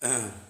Astagfirullah.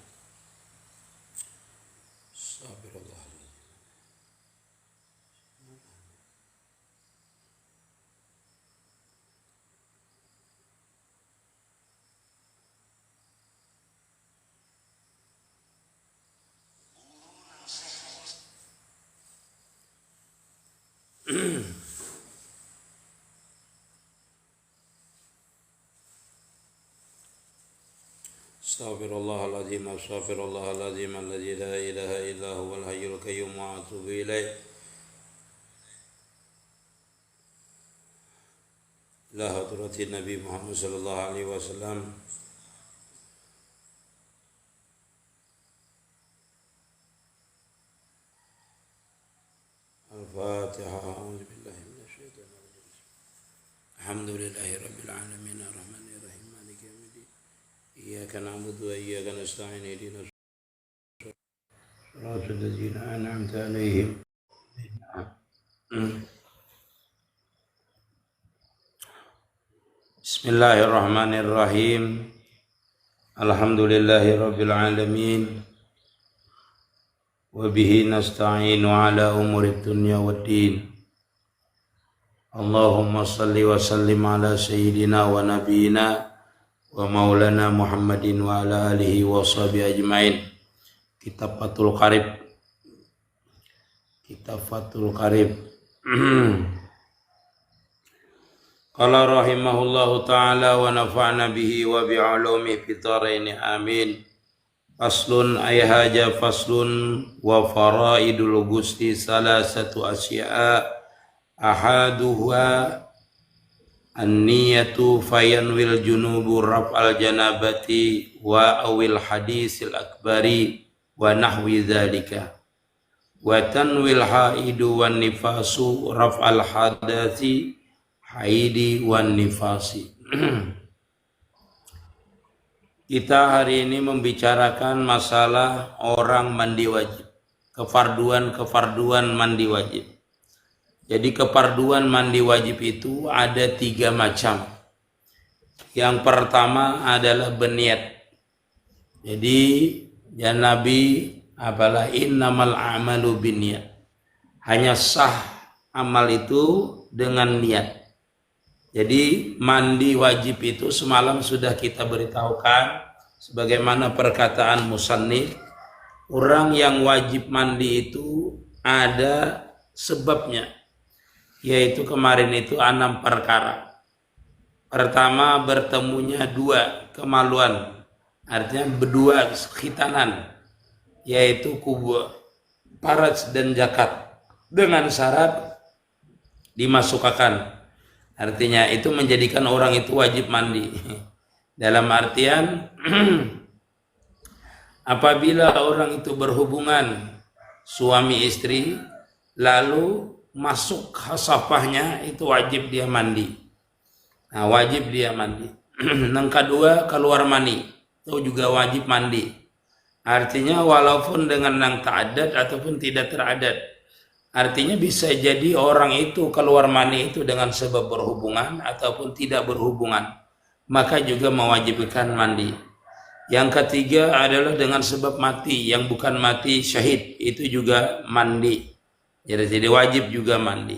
Astaghfirullahaladzim, astaghfirullahaladzim, alladzi la ilaha illa huwal hayyul qayyum wa atubu ilaih. La hadratin Nabi Muhammad sallallahu alaihi wasallam. Al-Fatihah. A'udzu billahi minasyaitonir rajim. Alhamdulillahi rabbil alamin arrahmanir rahim maliki yaumiddin. Iyyaka na'budu wa iyyaka nasta'in ihdinas siratal ladzina an'amta 'alaihim. Bismillahirrahmanirrahim. Alhamdulillahi rabbil alamin. Wa bihi nasta'inu ala umurid dunya waddin. Allahumma salli wa sallim ala sayyidina wa nabiyyina wa maulana Muhammadin wa ala alihi wa sahbihi ajmain. Kitab Fathul Qarib. Kitab Fathul Qarib. Qala rahimahullahu ta'ala wa nafa'na bihi wa bi'ulumi fid dharain amin. Faslun ay haja faslun wa faraidul ghusli salasatu asya'a ahaduha an-niyatu fayanwil junubu raf'al janabati wa awil hadisil akbari wa nahwi dzalika wa tanwil haidu wan nifasu raf'al hadasi haidi wan nifasi. Kita hari ini membicarakan masalah orang mandi wajib, kefarduan mandi wajib. Jadi kefarduan mandi wajib itu ada 3 macam. Yang pertama adalah berniat. Jadi ya Nabi apalah innamal a'malu binniyat. Hanya sah amal itu dengan niat. Jadi mandi wajib itu semalam sudah kita beritahukan sebagaimana perkataan musannif, orang yang wajib mandi itu ada sebabnya, yaitu kemarin itu 6 perkara. Pertama, bertemunya 2 kemaluan, artinya berdua khitanan, yaitu kubur, paras dan zakat, dengan syarat dimasukkan. Artinya itu menjadikan orang itu wajib mandi. Dalam artian apabila orang itu berhubungan suami istri lalu masuk khasafahnya, itu wajib dia mandi. Nah, wajib dia mandi. Yang kedua, keluar mani, itu juga wajib mandi. Artinya walaupun dengan yang ta'addad ataupun tidak teradat. Artinya bisa jadi orang itu keluar mani itu dengan sebab berhubungan ataupun tidak berhubungan, maka juga mewajibkan mandi. Yang ketiga adalah dengan sebab mati, yang bukan mati syahid, itu juga mandi. Jadi wajib juga mandi.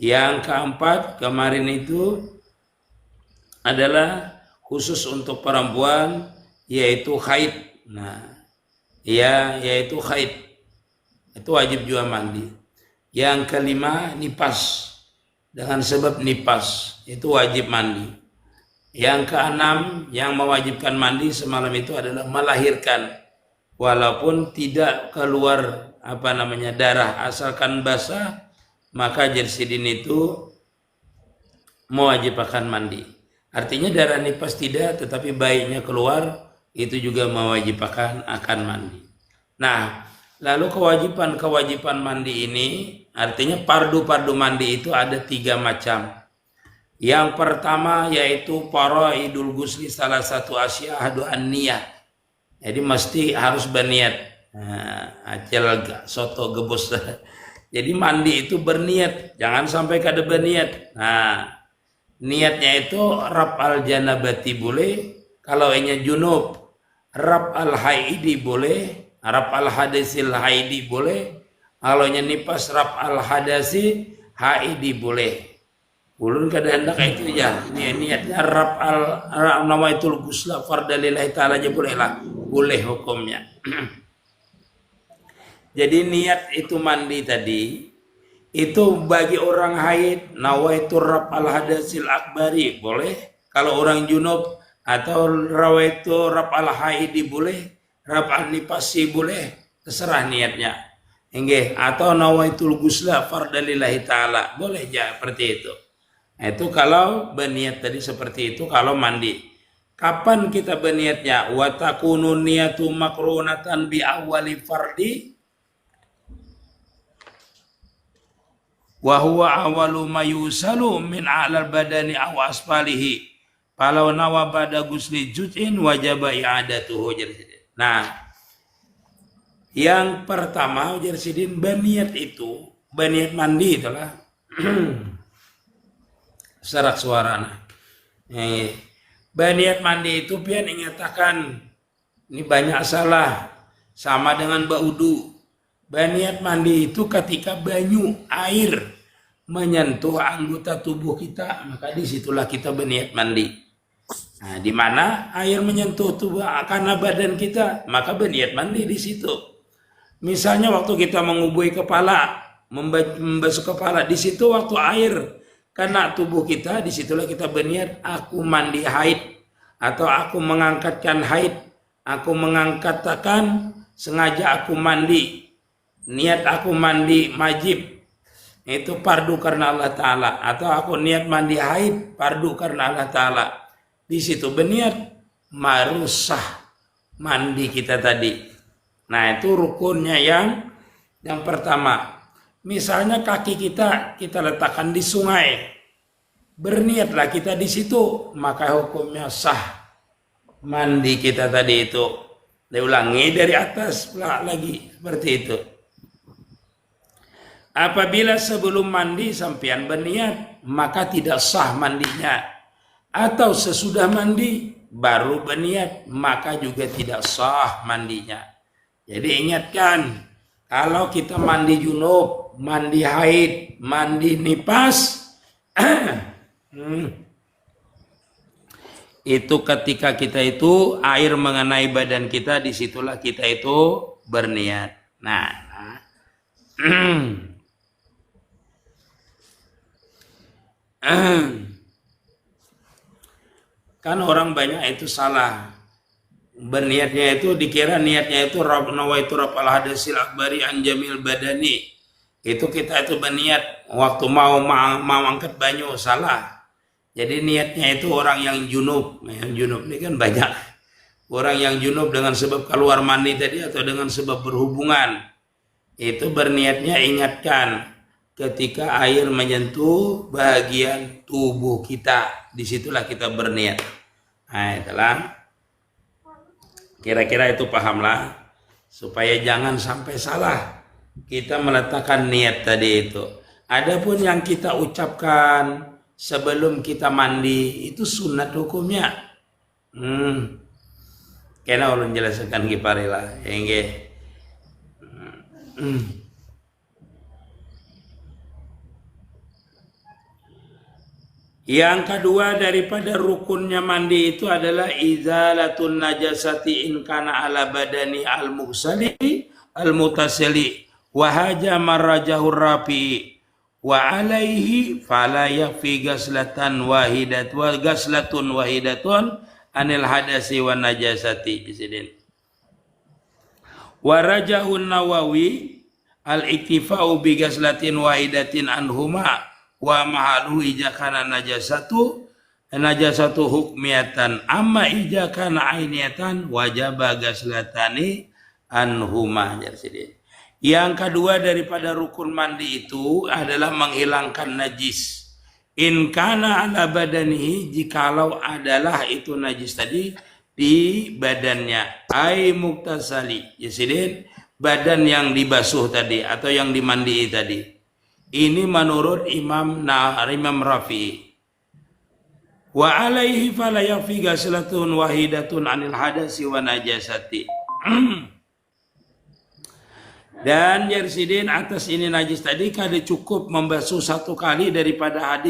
Yang keempat kemarin itu adalah khusus untuk perempuan, yaitu haid. Nah, yaitu haid. Itu wajib juga mandi. Yang kelima, nifas. Dengan sebab nifas, itu wajib mandi. Yang keenam, yang mewajibkan mandi semalam itu adalah melahirkan. Walaupun tidak keluar darah, asalkan basah, maka jersidin itu mewajibkan mandi. Artinya darah nifas tidak, tetapi bayinya keluar, itu juga mewajibkan akan mandi. Nah, lalu kewajiban mandi ini, artinya fardu mandi itu ada 3 macam. Yang pertama yaitu faraidul ghusli salah satu asyahadu an-niyah. Jadi mesti harus berniat. Acel soto gebus. Jadi mandi itu berniat, jangan sampai kada berniat. Nah, niatnya itu raf'al janabati boleh, kalau hanya junub rab al haidi boleh, rab al hadasil haidi boleh, kalau nipas rab al hadasi haidi boleh. Ulun kada hendak itu ya, niatnya rab al nawaitul ghusla fardalillahi ta'ala aja boleh lah, boleh hukumnya. Jadi niat itu mandi tadi itu bagi orang haid nawaitu rab al hadasil akbari boleh, kalau orang junub atau rawaitu rab al haidi boleh, rab al nipasi boleh, terserah niatnya. Nggih, atau nawaitul ghusla fardalillahi ta'ala boleh ya seperti itu. Itu kalau berniat tadi seperti itu kalau mandi. Kapan kita berniatnya? Wa takunu niyatu makrunatan bi awwali fardi wa huwa awwalu ma yusalu min a'lal badani aw asfalihi. Falau nawa bada ghusli juz'in wajaba i'adatuhu. Nah, yang pertama ujar sidin berniat itu, berniat mandi itulah serak suara. Berniat mandi itu pian ingatakan ini banyak salah sama dengan baudu. Berniat mandi itu ketika banyu air menyentuh anggota tubuh kita, maka disitulah kita berniat mandi. Nah, di mana air menyentuh tubuh karena badan kita, maka berniat mandi di situ. Misalnya waktu kita mengubui kepala, membasuh kepala, di situ waktu air kena tubuh kita, disitulah kita berniat aku mandi haid, atau aku mengangkatkan haid, aku mengangkatkan sengaja aku mandi, niat aku mandi majib, itu fardu karena Allah Ta'ala, atau aku niat mandi haid, fardu karena Allah Ta'ala. Di situ berniat marusah mandi kita tadi. Nah, itu rukunnya yang pertama. Misalnya kaki kita letakkan di sungai, berniatlah kita di situ, maka hukumnya sah mandi kita tadi itu. Diulangi dari atas lagi seperti itu. Apabila sebelum mandi sampean berniat, maka tidak sah mandinya. Atau sesudah mandi baru berniat, maka juga tidak sah mandinya. Jadi ingatkan, kalau kita mandi junub, mandi haid, mandi nipas, itu ketika kita itu air mengenai badan kita, disitulah kita itu berniat. Nah, kan orang banyak itu salah. Berniatnya itu dikira niatnya itu nawaitu raf'al hadasil akbari an jamil badani. Itu kita itu berniat waktu mau angkat banyu, salah. Jadi niatnya itu orang yang junub. Yang junub ini kan banyak. Orang yang junub dengan sebab keluar mandi tadi atau dengan sebab berhubungan. Itu berniatnya ingatkan ketika air menyentuh bagian tubuh kita, disitulah kita berniat. Nah, itulah. Kira-kira itu pahamlah, supaya jangan sampai salah kita meletakkan niat tadi itu. Adapun yang kita ucapkan sebelum kita mandi itu sunat hukumnya. Kena ulun jelaskan kiparila, enggak. Yang kedua daripada rukunnya mandi itu adalah izalatun najasati in kana ala badani al-mughsali al-mutasili wa haja marrajahur rafi wa alaihi fala yakfi ghaslatan wahidatun anil hadasi wa najasati. Wa rajahun Nawawi al-iktifa'u bi ghaslatin wahidatin anhuma wa mahalu ijakana najasatu hukmiyatan amma ijakana ainiyatan wajaba gaslatani anhuma. Yang kedua daripada rukun mandi itu adalah menghilangkan najis. In kana ala badanihi, jikalau adalah itu najis tadi di badannya, ai muktasali, yasidin, badan yang dibasuh tadi atau yang dimandi tadi. Ini menurut Imam Rafi'i. Wa alaihi fala yakfi ghaslatun wahidatun anil hadasi wa najasati. Dan Jersidin atas ini najis tadi kada cukup membasuh satu kali daripada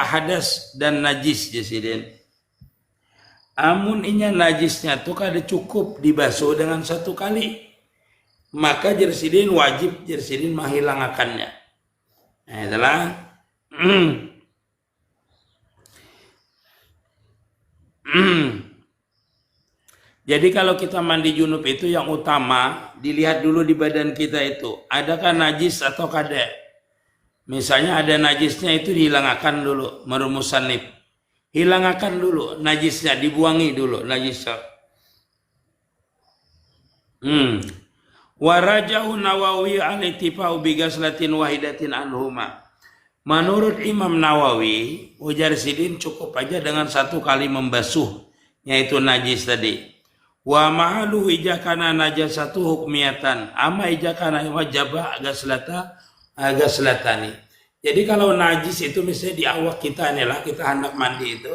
hadas dan najis Jersidin. Amun inya najisnya tuh kada cukup dibasuh dengan satu kali, maka Jersidin wajib Jersidin menghilangannya. Nah, itulah. Jadi kalau kita mandi junub itu yang utama dilihat dulu di badan kita itu adakah najis atau kada. Misalnya ada najisnya itu dihilangkan dulu, merumusanib. Hilangkan dulu najisnya, dibuangi dulu najisnya. Warajahu Nawawi al-ittifa'u bi ghaslatin wahidatin anhuma. Menurut Imam Nawawi, ujar Sidin cukup aja dengan satu kali membasuh, yaitu najis tadi. Wa mahalu ijakana najasatu hukmiyatan, ama ijakana wajaba agak-selatani. Jadi kalau najis itu misalnya di awak kita nih lah, kita hendak mandi itu,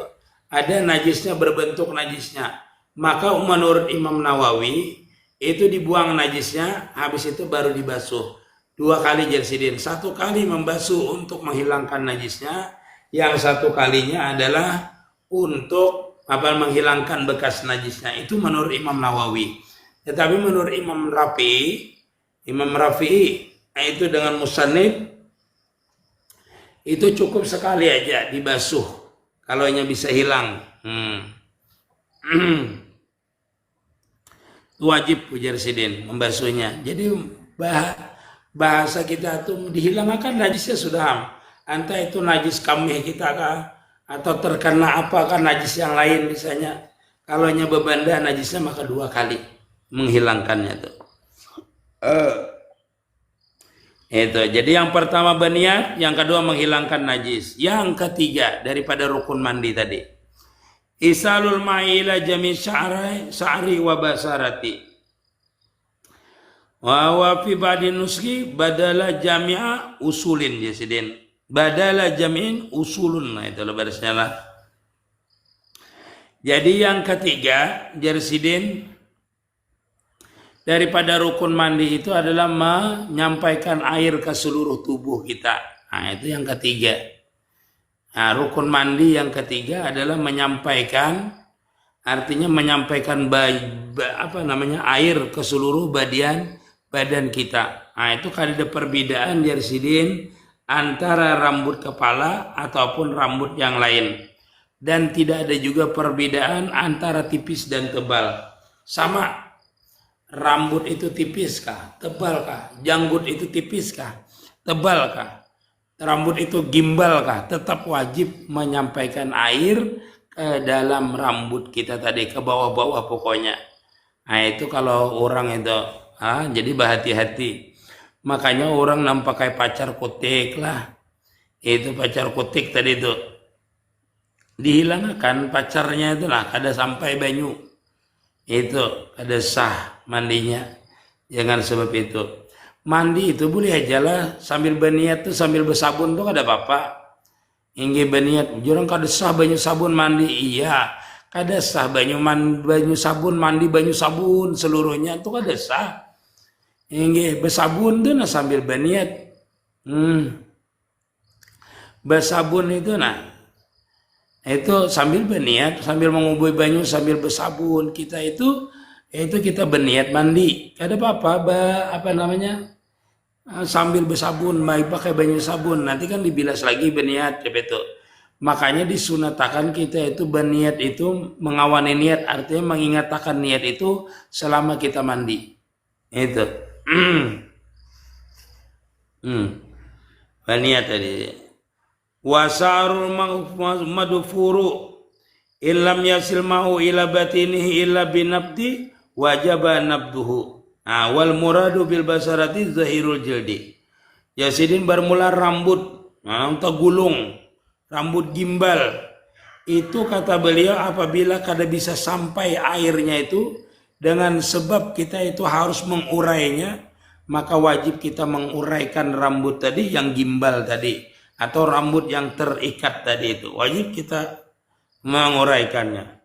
ada najisnya berbentuk najisnya. Maka menurut Imam Nawawi, itu dibuang najisnya, habis itu baru dibasuh. 2 kali Jersidin, 1 kali membasuh untuk menghilangkan najisnya, yang 1 kalinya adalah untuk menghilangkan bekas najisnya. Itu menurut Imam Nawawi. Tetapi menurut Imam Rafi'i itu dengan musannif itu cukup sekali aja dibasuh kalau hanya bisa hilang. Wajib ujar Sidin membasuhnya. Jadi bahasa kita tuh dihilangkan najisnya sudah. Entah itu najis kamih kita kah, atau terkena apakah najis yang lain misalnya. Kalau hanya bebanda najisnya maka 2 kali menghilangkannya tuh. Itu. Jadi yang pertama berniat, yang kedua menghilangkan najis. Yang ketiga daripada rukun mandi tadi. Isalul ma'ila jami' sya'ri wa basarati. Wa fi ba'din nuski badala jami'a usulin Jersidin. Badala jami'in usulun. Nah itu barisnya lah. Jadi yang ketiga Jersidin daripada rukun mandi itu adalah menyampaikan air ke seluruh tubuh kita. Nah itu yang ketiga. Nah, rukun mandi yang ketiga adalah menyampaikan, artinya menyampaikan air ke seluruh badan kita. Nah itu kan ada perbedaan Jersidin antara rambut kepala ataupun rambut yang lain. Dan tidak ada juga perbedaan antara tipis dan tebal. Sama. Rambut itu tipis kah? Tebal kah? Janggut itu tipis kah? Tebal kah? Rambut itu gimbal kah? Tetap wajib menyampaikan air ke dalam rambut kita tadi, ke bawah-bawah pokoknya. Nah itu kalau orang itu, jadi berhati-hati. Makanya orang nampak kayak pacar kutik lah. Itu pacar kutik tadi itu. Dihilangkan pacarnya itu lah, kada sampai banyu. Itu kada sah mandinya. Jangan sebab itu. Mandi itu boleh aja lah sambil berniat tuh, sambil bersabun tuh kada apa-apa. Ingin berniat, jurang kada sah banyu sabun mandi. Iya, kada sah banyu sabun mandi banyu sabun seluruhnya tuh kada sah. Ingin bersabun tuh nah sambil berniat. Bersabun itu nah itu sambil berniat, sambil mengubui banyu, sambil bersabun. Kita itu kita berniat mandi. Ada apa-apa, sambil bersabun, pakai banyu sabun. Nanti kan dibilas lagi berniat, itu. Makanya disunatakan kita itu berniat itu mengawani niat, artinya mengingatkan niat itu selama kita mandi. Itu. Berniat tadi. Wasarul madfuru illam yasil mahu ila batinihi illa binabdi wajaba nabduhu. Wal muradu bil basarati zahirul jildi. Jersidin bermula rambut tergulung, rambut gimbal. Itu kata beliau apabila kada bisa sampai airnya itu dengan sebab kita itu harus mengurainya, maka wajib kita menguraikan rambut tadi yang gimbal tadi. atau rambut yang terikat tadi itu wajib kita menguraikannya.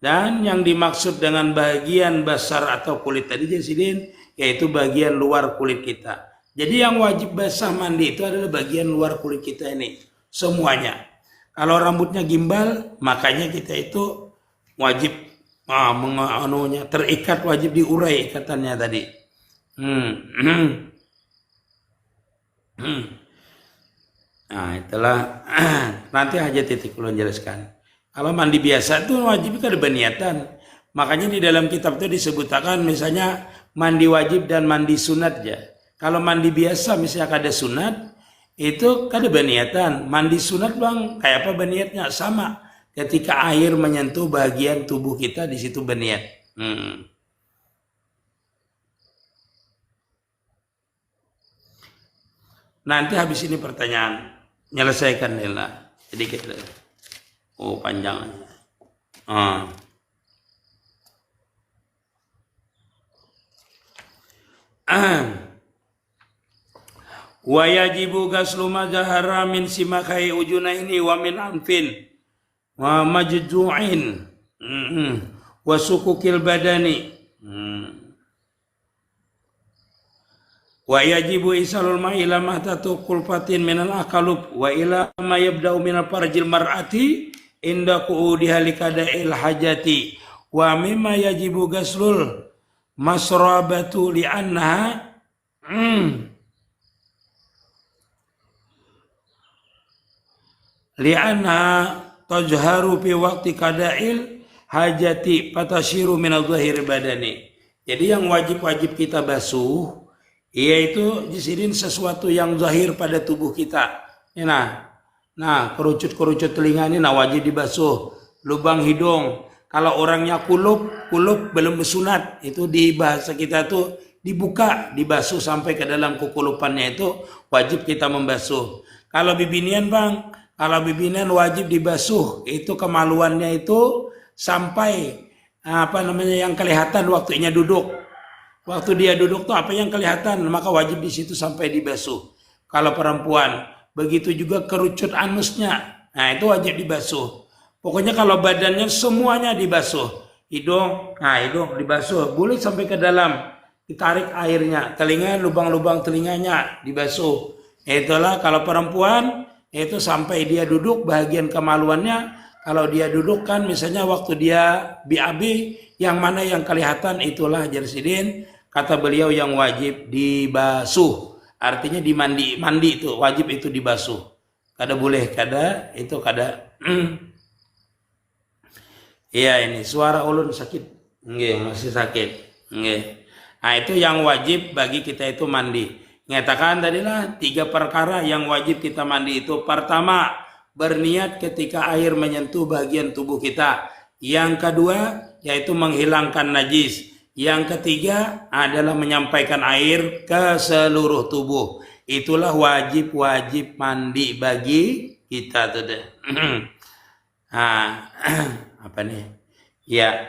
Dan yang dimaksud dengan bagian basar atau kulit tadi Jasidin, yaitu bagian luar kulit kita. Jadi yang wajib basah mandi itu adalah bagian luar kulit kita ini semuanya. Kalau rambutnya gimbal, makanya kita itu wajib terikat, wajib diurai ikatannya tadi. Nah itulah nanti aja titik ulun jelaskan. Kalau mandi biasa itu wajib kan ada niatan. Makanya di dalam kitab itu disebutkan misalnya mandi wajib dan mandi sunat ya. Kalau mandi biasa misalnya ada sunat itu kan ada niatan. Mandi sunat bang kayak apa beniatnya sama. Ketika air menyentuh bagian tubuh kita di situ berniat. Nanti habis ini pertanyaan menyelesaikan Lela sedikit. Oh panjang. Wa yajibu ghaslu ma zahara min simakai ujunaini wa min anfin wa majju'in wa sukukil badani wa yajibu isalul ma ila mahtatu kulfatin minal akalub wa ila ma yabda'u minal farjil mar'ati inda qu'udiha likada'il hajati wa mimma yajibu ghaslul masrabatu li'annaha tajharu fi waqti kada'il hajati fatashiru minal zahir badani. Jadi yang wajib-wajib kita basuh yaitu jisirin sesuatu yang zahir pada tubuh kita. Nah, kerucut-kerucut telinga ini wajib dibasuh. Lubang hidung, kalau orangnya kulub belum bersunat, itu di bahasa kita tuh dibuka, dibasuh sampai ke dalam kukulupannya itu wajib kita membasuh. Kalau bibinian bang, kalau bibinian wajib dibasuh, itu kemaluannya itu sampai yang kelihatan waktunya duduk. Waktu dia duduk tuh apa yang kelihatan, maka wajib di situ sampai dibasuh. Kalau perempuan, begitu juga kerucut anusnya, nah itu wajib dibasuh. Pokoknya kalau badannya semuanya dibasuh. Hidung dibasuh, boleh sampai ke dalam, ditarik airnya. Telinga, lubang-lubang telinganya dibasuh. Itulah kalau perempuan, itu sampai dia duduk bagian kemaluannya. Kalau dia duduk kan misalnya waktu dia BAB, yang mana yang kelihatan itulah Jarsidin, kata beliau yang wajib dibasuh. Artinya mandi itu wajib itu dibasuh. Kada boleh iya ini suara ulun sakit. Nggih, masih sakit. Nggih. Nah, itu yang wajib bagi kita itu mandi. Nyatakan tadilah 3 perkara yang wajib kita mandi itu. Pertama, berniat ketika air menyentuh bagian tubuh kita. Yang kedua, yaitu menghilangkan najis. Yang ketiga adalah menyampaikan air ke seluruh tubuh. Itulah wajib-wajib mandi bagi kita tuh deh. Apa nih? Ya.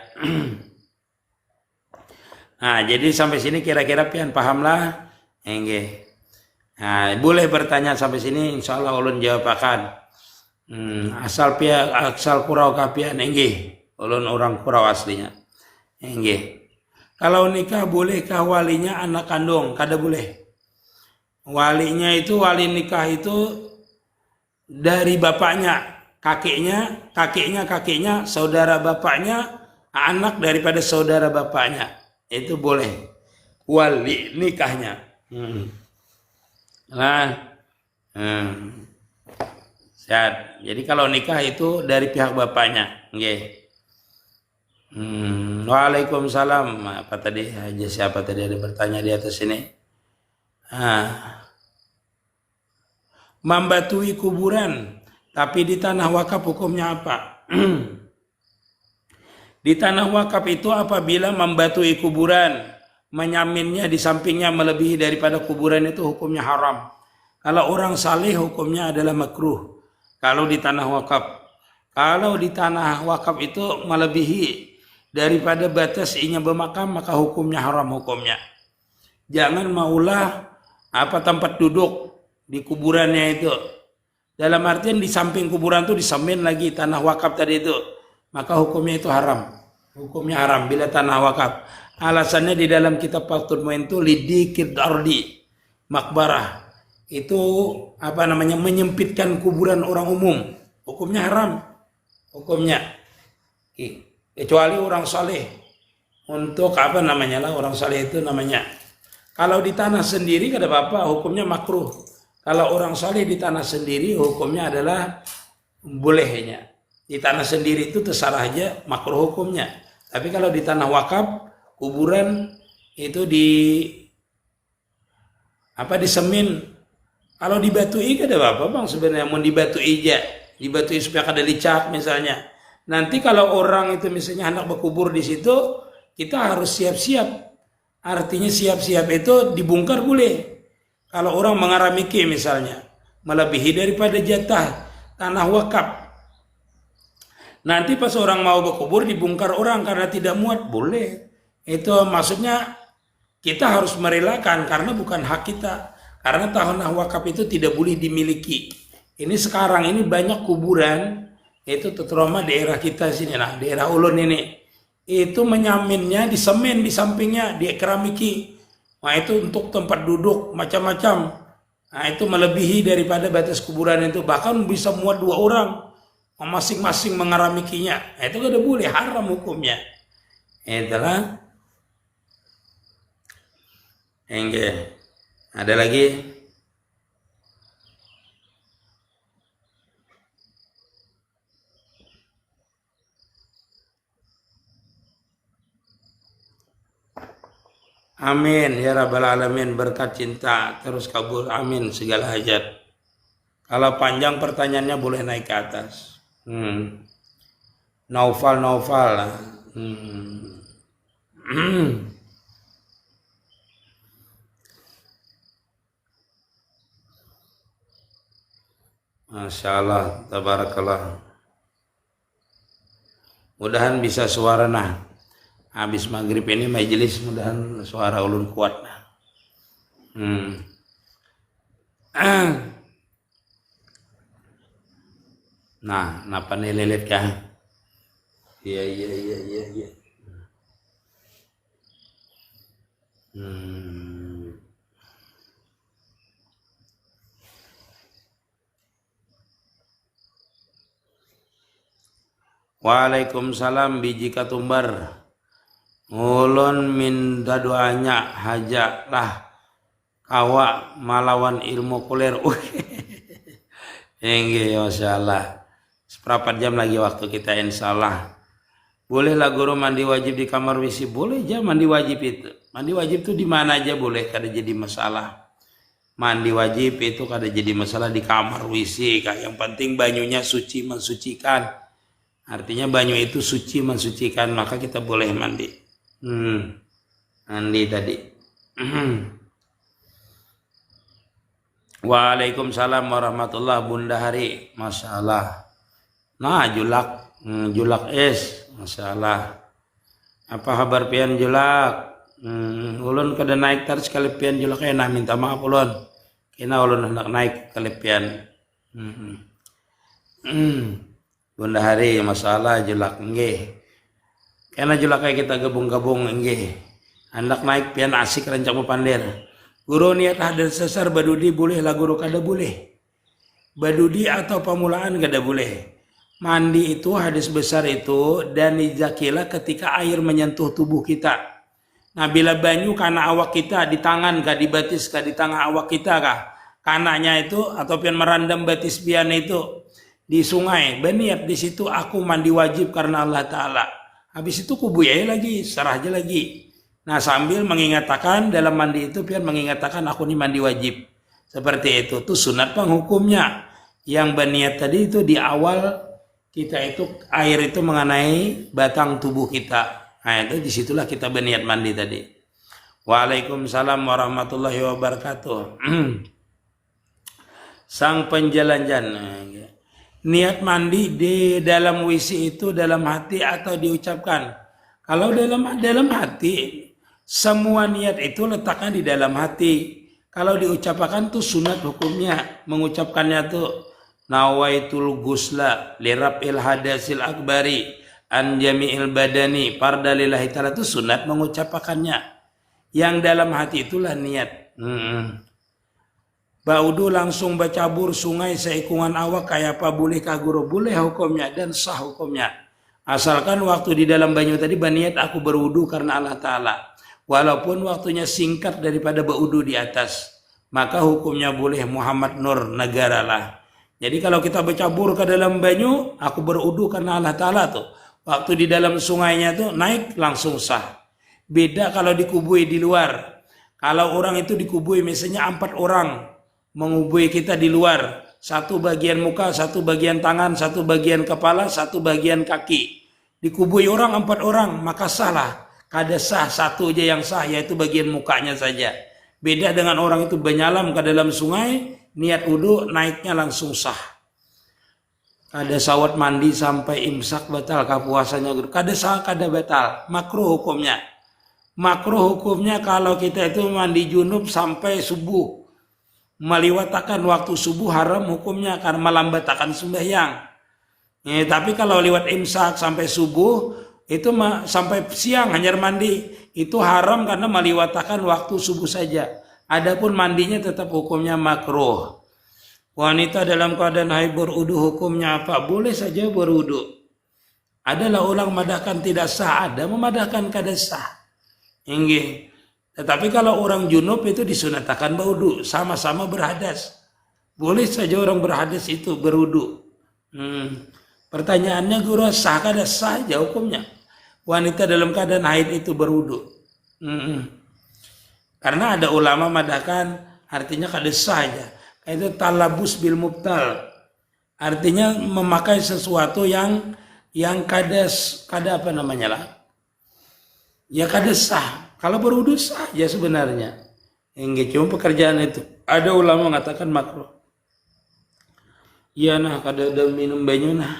Jadi sampai sini kira-kira pian pahamlah. Nggih. Boleh bertanya sampai sini, insyaallah ulun jawab akan. Asal kurau kapian nggih. Ulun orang kurau aslinya. Nggih. Kalau nikah bolehkah walinya anak kandung? Kada boleh. Wali nikah itu dari bapaknya, kakeknya, saudara bapaknya, anak daripada saudara bapaknya. Itu boleh. Wali nikahnya. Jadi kalau nikah itu dari pihak bapaknya. Nggih. Waalaikumsalam. Apa tadi? Siapa tadi ada bertanya di atas ini? Membatui kuburan, tapi di tanah wakaf hukumnya apa? Di tanah wakaf itu apabila membatui kuburan, menyaminnya di sampingnya melebihi daripada kuburan itu hukumnya haram. Kalau orang saleh hukumnya adalah makruh. Kalau di tanah wakaf. Kalau di tanah wakaf itu melebihi daripada batas inya bermakam, maka hukumnya haram hukumnya. Jangan maulah tempat duduk di kuburannya itu. Dalam artian di samping kuburan tuh disemen lagi tanah wakaf tadi itu. Maka hukumnya itu haram. Hukumnya haram bila tanah wakaf. Alasannya di dalam kitab Fathul Muin itu lidikid ardi makbarah. Itu apa namanya, menyempitkan kuburan orang umum. Hukumnya haram. Hukumnya. Kecuali orang saleh. Untuk apa namanya lah, orang saleh itu namanya. Kalau di tanah sendiri kada apa-apa, hukumnya makruh. Kalau orang saleh di tanah sendiri hukumnya adalah bolehnya. Di tanah sendiri itu terserah aja makruh hukumnya. Tapi kalau di tanah wakaf, kuburan itu disemin. Kalau dibatui kada apa-apa bang sebenarnya, mau dibatui aja. Dibatui supaya kada licak misalnya. Nanti kalau orang itu misalnya hendak berkubur di situ, kita harus siap-siap. Artinya siap-siap itu dibongkar boleh. Kalau orang mengaramiki misalnya, melebihi daripada jatah tanah wakaf. Nanti pas orang mau berkubur dibongkar orang karena tidak muat, boleh. Itu maksudnya kita harus merelakan karena bukan hak kita. Karena tanah wakaf itu tidak boleh dimiliki. Ini sekarang ini banyak kuburan, itu terutama daerah kita sini, nah daerah Ulun ini. Itu menyaminnya disemen di sampingnya, di keramiki. Nah itu untuk tempat duduk macam-macam. Nah itu melebihi daripada batas kuburan itu. Bahkan bisa muat 2 orang. Masing-masing mengaramikinya. Nah, itu kada boleh, haram hukumnya. Itulah. Enggak. Ada lagi? Amin ya rabbal alamin, berkat cinta terus kabul, amin segala hajat. Kalau panjang pertanyaannya boleh naik ke atas. Naufal. Masya Allah, tabarakallah. Mudahan bisa suara nah. Habis maghrib ini majelis mudahan suara ulun kuat. Nah, napa nih lelet kah? Iya. Waalaikumsalam biji katumbar. Ulun minta doanya hajak lah kawa malawan ilmu kuler. Enggak ya insyaallah. Seperempat jam lagi waktu kita insyaallah. Bolehlah guru mandi wajib di kamar WC, boleh aja mandi wajib itu. Mandi wajib itu di mana aja boleh, kada jadi masalah. Mandi wajib itu kada jadi masalah di kamar WC, yang penting banyunya suci mensucikan. Artinya banyu itu suci mensucikan, maka kita boleh mandi. Mandi tadi. Waalaikumsalam warahmatullahi Bunda Hari, Masya Allah. Nah julak es, Masya Allah. Apa kabar pian julak? Ulun kada naik terus kali pian julak nah minta maaf ulun. Kena ulun hendak naik kali pian. Bunda Hari, Masya Allah julak nggih. Karena julak kayak kita gabung-gabung nggih. Hendak naik pian asik rancang pandir. Guru niat hadir sesar badudi boleh lah guru, kada boleh. Badudi atau pemulaan kada boleh. Mandi itu hadis besar itu dan dijakilah ketika air menyentuh tubuh kita. Nah bila banyu karena awak kita di tangan kah, di batis kah, di tengah awak kita kah, kananya itu atau pian merandam batis pian itu di sungai, berniat di situ aku mandi wajib karena Allah Ta'ala. Habis itu kubuyai lagi, serah aja lagi. Nah sambil mengingatkan dalam mandi itu pian mengingatkan aku ini mandi wajib. Seperti itu tuh sunat penghukumnya. Yang berniat tadi itu di awal kita itu air itu mengenai batang tubuh kita. Nah itu disitulah kita berniat mandi tadi. Waalaikumsalam warahmatullahi wabarakatuh. Sang penjalan-jalan. Niat mandi di dalam WC itu dalam hati atau diucapkan? Kalau dalam hati, semua niat itu letakkan di dalam hati. Kalau diucapkan tuh sunat hukumnya, mengucapkannya tuh. nawaitul gusla lirab'il hadasil akbari an jami'il badani pardalillahi ta'ala, itu sunat mengucapkannya. Yang dalam hati itulah niat. Baudu langsung bercabur sungai seikungan awak kayak apa boleh kaguru, boleh hukumnya dan sah hukumnya. Asalkan waktu di dalam banyu tadi berniat aku berwudu karena Allah Ta'ala. Walaupun waktunya singkat daripada berwudu di atas, maka hukumnya boleh. Muhammad Nur negaralah. Jadi kalau kita bercabur ke dalam banyu, aku berwudu karena Allah Ta'ala tuh. Waktu di dalam sungainya tuh naik langsung sah. Beda kalau dikubui di luar. Kalau orang itu dikubui misalnya 4 orang mengubui kita di luar, satu bagian muka, satu bagian tangan, satu bagian kepala, satu bagian kaki. Dikubui orang 4 orang, maka salah. Kada sah, satu aja yang sah, yaitu bagian mukanya saja. Beda dengan orang itu menyalam ke dalam sungai, niat wudu, naiknya langsung sah. Kada sawat mandi sampai imsak batal kah puasanya? Kada sah, kada batal. Makruh hukumnya. Makruh hukumnya kalau kita itu mandi junub sampai subuh. Meliwatakan waktu subuh haram hukumnya karena melambatkan sembahyang. Tapi kalau lewat imsak sampai subuh itu sampai siang hanya mandi itu haram karena meliwatakan waktu subuh saja. Adapun mandinya tetap hukumnya makruh. Wanita dalam keadaan haid berwudu hukumnya apa? Boleh saja berwudu. Adalah ulang madahkan tidak sah, ada memadahkan kada sah. Inggih. Tetapi kalau orang junub itu disunatkan berwudu, sama-sama berhadas. Boleh saja orang berhadas itu berwudu. Pertanyaannya guru, sah kada sah aja hukumnya? Wanita dalam keadaan haid itu berwudu. Karena ada ulama madahkan artinya kada sah aja. Itu talabus bil mubtal. Artinya memakai sesuatu yang kada apa namanya lah. Ya kada sah. Kalau berwudu sah ya sebenarnya. Enggak cuma pekerjaan itu. Ada ulama mengatakan makruh. Iya nah kada ada minum banyu nah.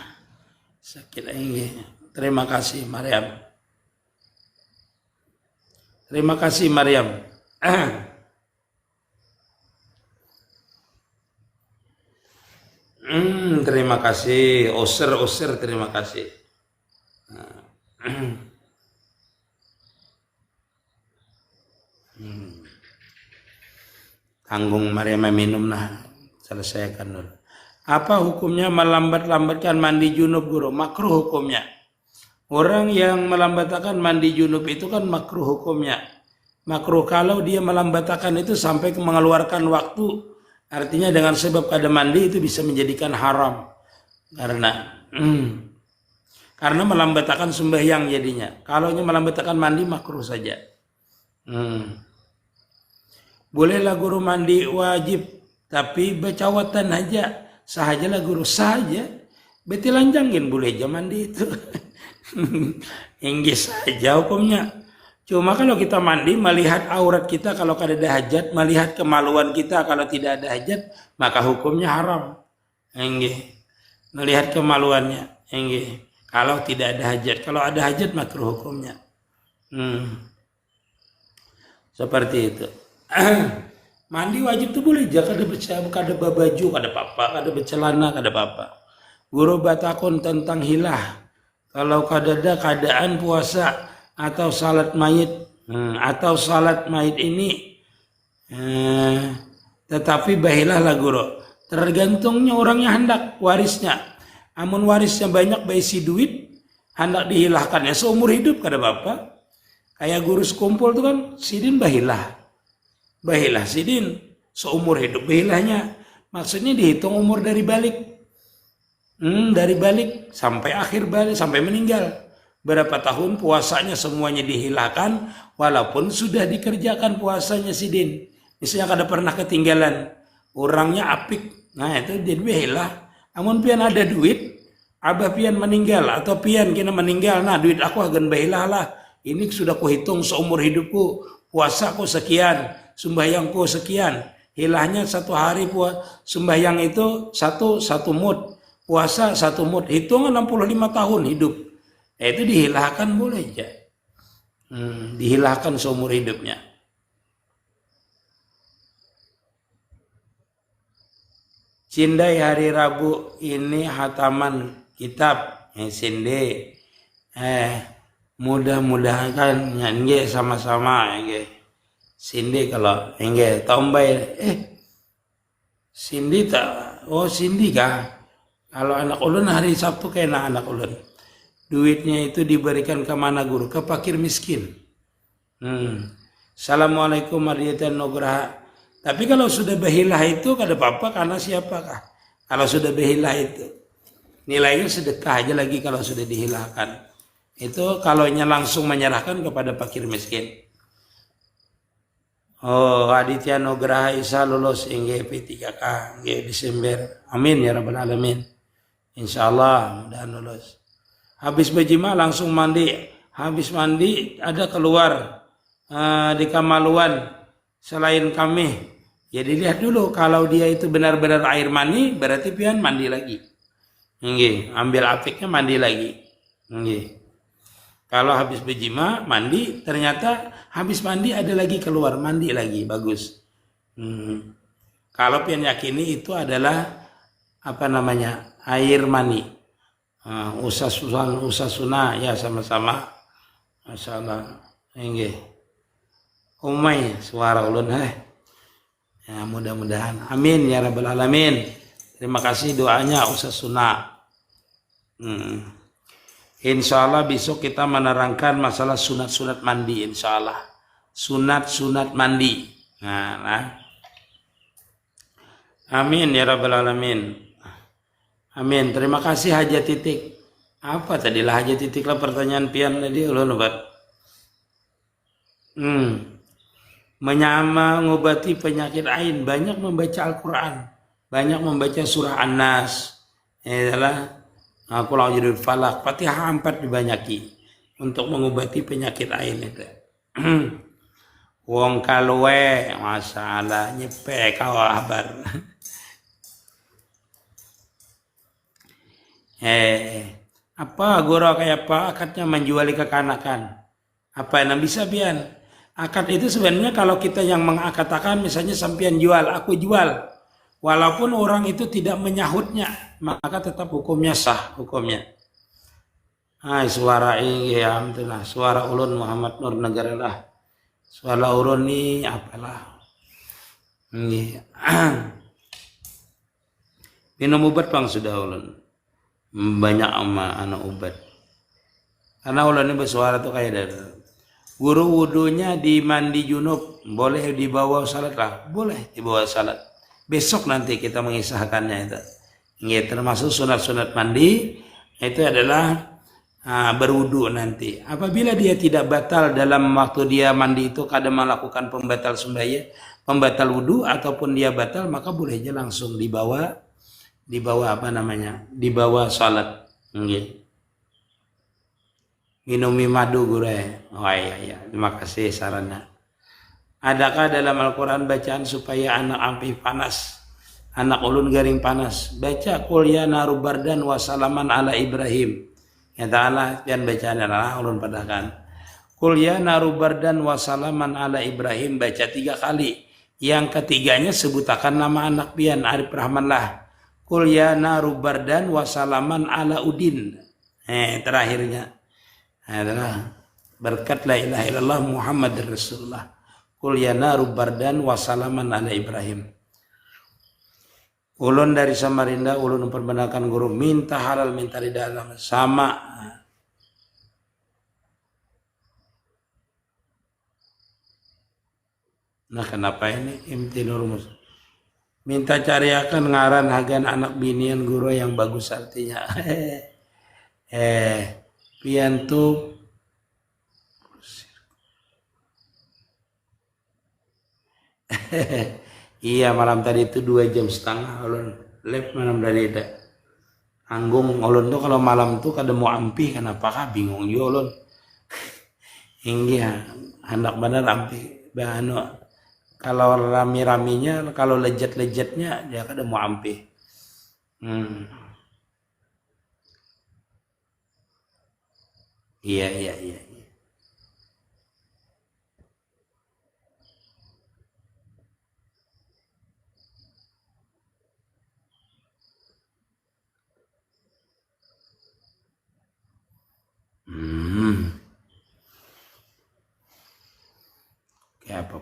Sakit enggak. Terima kasih Maryam. Terima kasih Maryam. Terima kasih. Oser terima kasih. Tanggung Maryam minum nah. Selesaikan dulu. Apa hukumnya melambat-lambatkan mandi junub guru? Makruh hukumnya. Orang yang melambatkan mandi junub itu kan makruh hukumnya. Makruh kalau dia melambatkan itu sampai mengeluarkan waktu. Artinya dengan sebab kada mandi itu bisa menjadikan haram. Karena melambatkan sembahyang jadinya. Kalau melambatkan mandi makruh saja. Bolehlah guru mandi wajib, tapi becawatan aja. Sahajalah guru saja. Beti lanjangin boleh aja mandi itu. Inggih saja hukumnya. Cuma kalau kita mandi melihat aurat kita kalau kada ada hajat, melihat kemaluan kita kalau tidak ada hajat, maka hukumnya haram. Inggih. Melihat kemaluannya. Inggih. Kalau tidak ada hajat, kalau ada hajat makruh hukumnya. Seperti itu. Mandi wajib tuh boleh aja kada baju, kada apa-apa, kada bercelana, kada apa-apa. Guru batakun tentang hilah. Kalau kada ada keadaan puasa atau salat mayit, atau salat mayit ini tetapi bahilah lah guru. Tergantungnya orangnya hendak warisnya. Amun warisnya banyak baisi duit, hendak dihilahkannya seumur hidup kada apa-apa. Kayak guru sekumpul tuh kan sidin bahilah. Bahilah sidin seumur hidup bahilahnya. Maksudnya dihitung umur dari balik. Dari balik sampai akhir balik sampai meninggal. Berapa tahun puasanya semuanya dihilangkan walaupun sudah dikerjakan puasanya sidin. Misalnya kada pernah ketinggalan. Orangnya apik. Nah itu jadi bahilah. Amun pian ada duit, abah pian meninggal atau pian kena meninggal. Nah duit aku akan bahilah lah. Ini sudah kuhitung seumur hidupku. Puasaku sekian. Sembahyangku sekian, hilahnya 1 hari sembahyang itu satu mud, puasa 1 mud, hitungan 65 tahun hidup. Itu dihilahkan boleh aja. Dihilahkan seumur hidupnya. Cindai hari Rabu ini hataman kitab Sinde. Mudah-mudahan kan nyanyi sama-sama Sinde kalau tombay Sindi tak Sindi kah? Kalau anak ulun hari Sabtu kena anak ulun. Duitnya itu diberikan ke mana guru? Ke fakir miskin. Assalamualaikum warahmatullahi wabarakatuh. Tapi kalau sudah behilah itu kada apa-apa karena siapakah? Kalau sudah behilah itu nilainya sedekah aja lagi kalau sudah dihilangkan. Itu kalaunya langsung menyerahkan kepada fakir miskin. Aditya Nugraha Isa lulus P3K Desember. Amin ya rabbal alamin. Insyaallah mudah lulus. Habis berjima langsung mandi. Habis mandi ada keluar di kamaluan selain kami. Jadi lihat dulu kalau dia itu benar-benar air mani berarti pian mandi lagi. Ambil apiknya mandi lagi. Kalau habis berjima mandi ternyata habis mandi ada lagi keluar mandi lagi bagus. Kalau pian yakini itu adalah air mani. Usasuna ya sama-sama. Masyaallah. Umay suara ulun ya mudah-mudahan amin ya rabbal alamin. Terima kasih doanya Usasuna. Insyaallah besok kita menerangkan masalah sunat-sunat mandi insyaallah. Sunat-sunat mandi. Nah. Amin ya rabbal alamin. Amin. Terima kasih Haja Titik. Apa tadilah Haja Titik lah pertanyaan pian tadi ulun obat. Mengobati penyakit ain banyak membaca Al-Quran, banyak membaca surah An-Nas, Qul a'udzu birabbil falaq, Fatihah 4 dibanyaki untuk mengobati penyakit ain itu. Wong kalwe masalah nyepe kabar. Apa guru kayak apa akadnya menjuali kekanakan? Apa yang bisa pian? Akad itu sebenarnya kalau kita yang mengakatakan misalnya sampian jual, aku jual. Walaupun orang itu tidak menyahutnya, maka tetap hukumnya sah hukumnya. Suara ini ya alhamdulillah, suara ulun Muhammad Nur Negara lah. Suara ulun ni apalah. Minum obat bang sudah ulun. Banyak anak obat. Karena ulun ini bersuara tuh kayak dari guru wudunya di mandi junub, boleh dibawa salat lah, boleh dibawa salat. Besok nanti kita mengisahkannya itu. Termasuk sunat-sunat mandi itu adalah berwudu nanti. Apabila dia tidak batal dalam waktu dia mandi itu kadang melakukan pembatal sembahyang, pembatal wudu ataupun dia batal maka boleh aja langsung dibawa dibawa salat. Minumi madu gure. Iya. Terima kasih sarannya. Adakah dalam Al-Quran bacaan supaya anak ampi panas? Anak ulun garing panas. Baca qul ya naru bardan wa salaman ala Ibrahim. Ya ta'ala dan bacaan adalah ulun padakan. Qul ya naru bardan wa salaman ala Ibrahim baca 3 kali. Yang ketiganya sebutakan nama anak pian Arif Rahman lah. Qul ya naru bardan wa salaman ala Udin. Terakhirnya adalah berkat la ilaha illallah Muhammad Rasulullah. Qul ya naru bardan wa salaman ala Ibrahim. Ulun dari Samarinda, ulun memperbenarkan guru minta halal minta ridha sama. Nah kenapa ini imtinur mus? Minta cariakan ngaran hagan anak binian guru yang bagus artinya. Piantu iya malam tadi itu 2,5 jam ulun live malam dari itu. Anggung ulun tuh kalau malam tuh kada mau ampi kenapa bingung juga ulun. Hingga hendak benar ampi. Kalau rami-raminya kalau lejat-lejatnya dia kada mau ampi. Iya.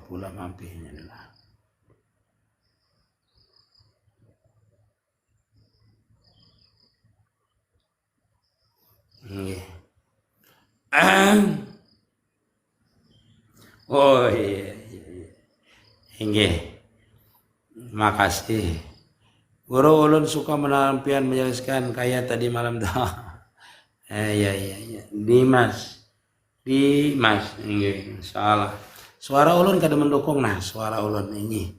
pula mampirnya lah. Nggih. Oh iya. Nggih. Makasih. Guru ulun suka menampian menjelaskan kayak tadi malam dah. Iya. Dimas. Nggih, salah. Suara ulun kada mendukung nah, suara ulun ini.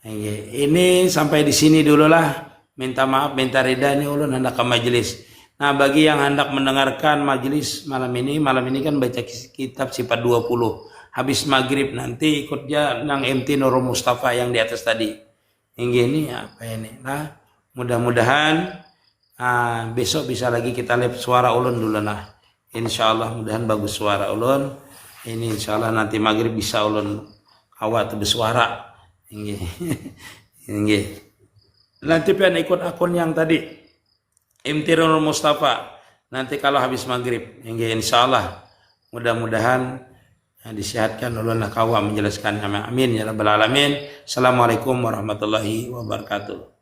Ini sampai di sini dulu lah. Minta maaf, minta reda nih ulun hendak ke majelis. Nah, bagi yang hendak mendengarkan majelis malam ini kan baca kitab sifat 20. Habis maghrib nanti ikut dia nang MT Nurul Mustafa yang di atas tadi. Ini apa ini? Nah, mudah-mudahan besok bisa lagi kita lihat suara ulun dulu lah. Insyaallah mudahan bagus suara ulun. Ini insyaallah nanti maghrib bisa ulun awak tu bersuara. Nggih. Nanti pengen ikut akun yang tadi MT Nurul Mustafa. Nanti kalau habis maghrib, insyaallah mudah-mudahan disihatkan ulun kawa menjelaskan. Amin ya rabbal alamin. Assalamualaikum warahmatullahi wabarakatuh.